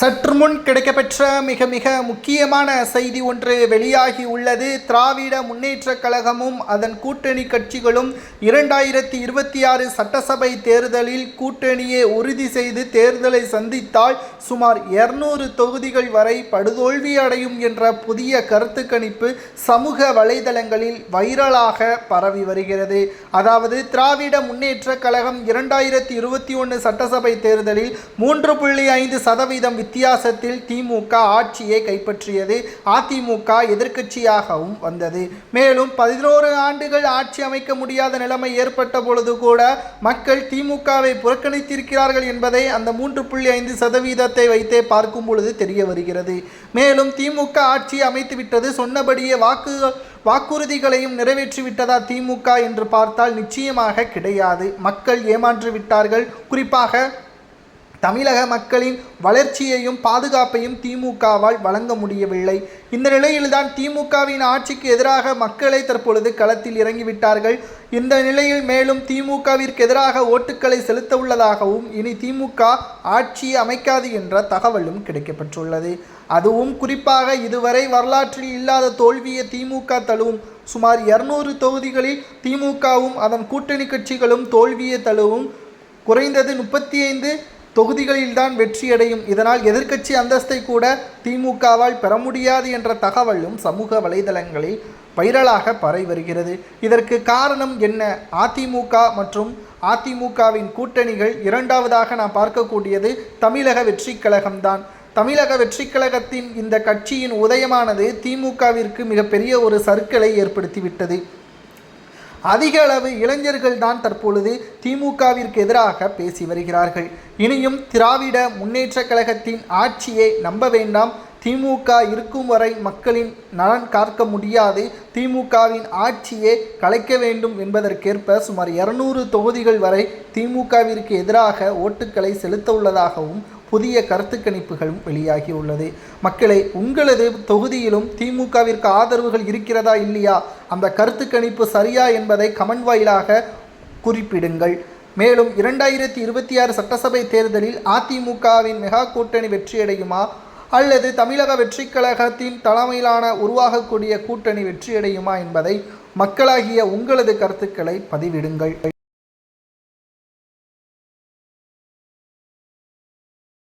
சற்று முன் கிடைக்கப்பெற்ற மிக மிக முக்கியமான செய்தி ஒன்று வெளியாகி உள்ளது. திராவிட முன்னேற்றக் கழகமும் அதன் கூட்டணி கட்சிகளும் 2026 சட்டசபை தேர்தலில் கூட்டணியை உறுதி செய்து தேர்தலை சந்தித்தால் சுமார் 200 தொகுதிகள் வரை படுதோல்வி அடையும் என்ற புதிய கருத்து கணிப்பு சமூக வலைதளங்களில் வைரலாக பரவி வருகிறது. அதாவது திராவிட முன்னேற்றக் கழகம் 2021 சட்டசபை தேர்தலில் 3.5% வித்தியாசத்தில் திமுக ஆட்சியை கைப்பற்றியது. அதிமுக எதிர்க்கட்சியாகவும் வந்தது. மேலும் 11 ஆண்டுகள் ஆட்சி அமைக்க முடியாத நிலைமை ஏற்பட்ட பொழுது கூட மக்கள் திமுகவை புறக்கணித்திருக்கிறார்கள் என்பதை அந்த 3.5% வைத்தே பார்க்கும் பொழுது தெரிய வருகிறது. மேலும் திமுக ஆட்சி அமைத்துவிட்டது, சொன்னபடியே வாக்குறுதிகளையும் நிறைவேற்றிவிட்டதா திமுக என்று பார்த்தால் நிச்சயமாக கிடையாது. மக்கள் ஏமாற்றி விட்டார்கள். குறிப்பாக தமிழக மக்களின் வளர்ச்சியையும் பாதுகாப்பையும் திமுகவால் வழங்க முடியவில்லை. இந்த நிலையில்தான் திமுகவின் ஆட்சிக்கு எதிராக மக்களை தற்பொழுது களத்தில் இறங்கிவிட்டார்கள். இந்த நிலையில் மேலும் திமுகவிற்கு எதிராக ஓட்டுக்களை செலுத்த உள்ளதாகவும் இனி திமுக ஆட்சியை அமைக்காது என்ற தகவலும் கிடைக்கப்பெற்றுள்ளது. அதுவும் குறிப்பாக இதுவரை வரலாற்றில் இல்லாத தோல்வியை திமுக தழுவும். சுமார் 200 தொகுதிகளில் திமுகவும் அதன் கூட்டணி கட்சிகளும் தோல்வியை தழுவும். குறைந்தது 35 தொகுதிகளில்தான் வெற்றியடையும். இதனால் எதிர்க்கட்சி அந்தஸ்தை கூட திமுகவால் பெற முடியாது என்ற தகவலும் சமூக வலைதளங்களில் வைரலாக பரவி வருகிறது. இதற்கு காரணம் என்ன? அதிமுக மற்றும் அதிமுகவின் கூட்டணிகள். இரண்டாவதாக நாம் பார்க்கக்கூடியது தமிழக வெற்றிக் கழகம்தான். தமிழக வெற்றிக் கழகத்தின் இந்த கட்சியின் உதயமானது திமுகவிற்கு மிகப்பெரிய ஒரு சறுக்கலை ஏற்படுத்திவிட்டது. அதிக அளவு இளைஞர்கள் தான் தற்பொழுது திமுகவிற்கு எதிராக பேசி வருகிறார்கள். இனியும் திராவிட முன்னேற்றக் கழகத்தின் ஆட்சியை நம்ப வேண்டாம். திமுக இருக்கும் வரை மக்களின் நலன் காக்க முடியாது. திமுகவின் ஆட்சியை கலைக்க வேண்டும் என்பதற்கேற்ப சுமார் 200 தொகுதிகள் வரை திமுகவிற்கு எதிராக ஓட்டுக்களை செலுத்த உள்ளதாகவும் புதிய கருத்து கணிப்புகளும் வெளியாகியுள்ளது. மக்களை, உங்களது தொகுதியிலும் திமுகவிற்கு ஆதரவுகள் இருக்கிறதா இல்லையா? அந்த கருத்து கணிப்பு சரியா என்பதை கமெண்ட் வாயிலாக குறிப்பிடுங்கள். மேலும் 2026 சட்டசபை தேர்தலில் அதிமுகவின் மெகா கூட்டணி வெற்றியடையுமா அல்லது தமிழக வெற்றிக் கழகத்தின் தலைமையிலான உருவாகக்கூடிய கூட்டணி வெற்றியடையுமா என்பதை மக்களாகிய உங்களது கருத்துக்களை பதிவிடுங்கள்.